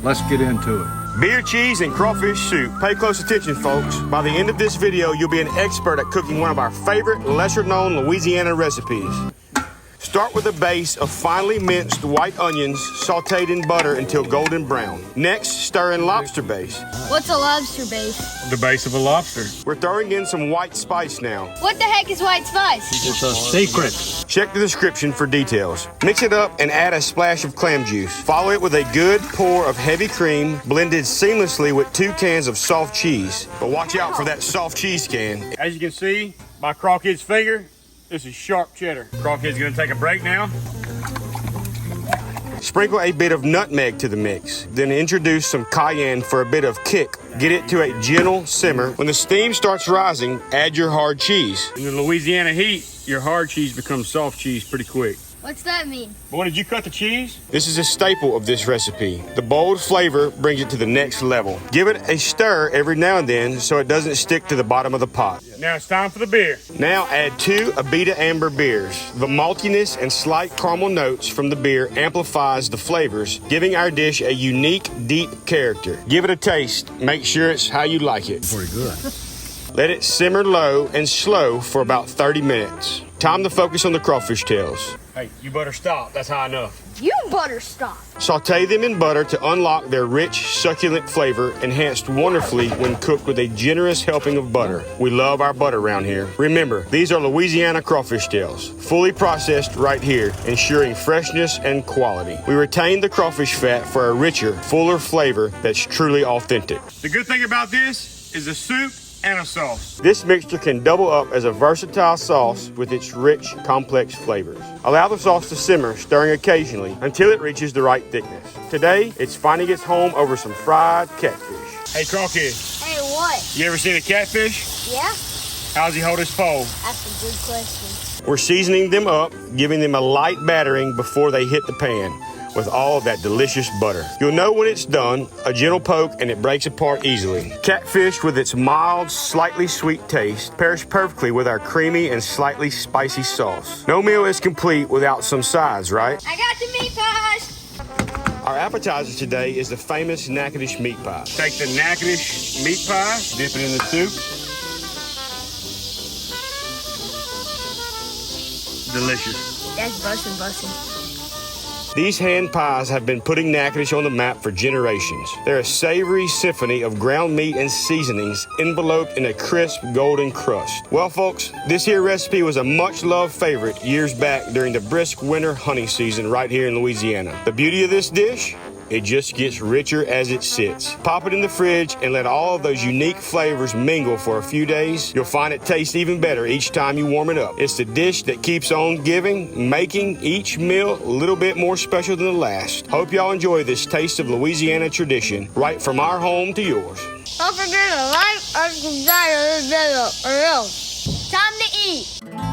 Let's get into it. Beer, cheese, and crawfish soup. Pay close attention, folks. By the end of this video, you'll be an expert at cooking one of our favorite, lesser-known Louisiana recipes. Start with a base of finely minced white onions sautéed in butter until golden brown. Next, stir in lobster base. What's a lobster base? The base of a lobster. We're throwing in some white spice now. What the heck is white spice? It's a secret. Check the description for details. Mix it up and add a splash of clam juice. Follow it with a good pour of heavy cream, blended seamlessly with 2 cans of soft cheese. But watch out for that soft cheese can. As you can see by Crawkid's finger, this is sharp cheddar. Crawkid's gonna take a break now. Sprinkle a bit of nutmeg to the mix. Then introduce some cayenne for a bit of kick. Get it to a gentle simmer. When the steam starts rising, add your hard cheese. In the Louisiana heat, your hard cheese becomes soft cheese pretty quick. What's that mean? Boy, did you cut the cheese? This is a staple of this recipe. The bold flavor brings it to the next level. Give it a stir every now and then so it doesn't stick to the bottom of the pot. Now it's time for the beer. Now add 2 Abita Amber beers. The maltiness and slight caramel notes from the beer amplifies the flavors, giving our dish a unique, deep character. Give it a taste. Make sure it's how you like it. Pretty good. Let it simmer low and slow for about 30 minutes. Time to focus on the crawfish tails. Hey, you better stop. That's high enough. You butter stop. Saute them in butter to unlock their rich, succulent flavor, enhanced wonderfully when cooked with a generous helping of butter. We love our butter around here. Remember, these are Louisiana crawfish tails, fully processed right here, ensuring freshness and quality. We retain the crawfish fat for a richer, fuller flavor that's truly authentic. The good thing about this is the soup and a sauce. This mixture can double up as a versatile sauce with its rich, complex flavors. Allow the sauce to simmer, stirring occasionally until it reaches the right thickness. Today, it's finding its home over some fried catfish. Hey, Crawkid, Hey, what? you ever seen a catfish? Yeah? How's he hold his pole? That's a good question. We're seasoning them up, giving them a light battering before they hit the pan with all of that delicious butter. You'll know when it's done, a gentle poke and it breaks apart easily. Catfish with its mild, slightly sweet taste pairs perfectly with our creamy and slightly spicy sauce. No meal is complete without some sides, right? I got the meat pies. Our appetizer today is the famous Natchitoches meat pie. Take the Natchitoches meat pie, dip it in the soup. Delicious. That's bussin'. These hand pies have been putting Natchitoches on the map for generations. They're a savory symphony of ground meat and seasonings enveloped in a crisp golden crust. Well, folks, this here recipe was a much-loved favorite years back during the brisk winter hunting season right here in Louisiana. The beauty of this dish? It just gets richer as it sits. Pop it in the fridge and let all of those unique flavors mingle for a few days. You'll find it tastes even better each time you warm it up. It's the dish that keeps on giving, making each meal a little bit more special than the last. Hope y'all enjoy this taste of Louisiana tradition right from our home to yours. Don't forget to like and subscribe to this video or else. Time to eat.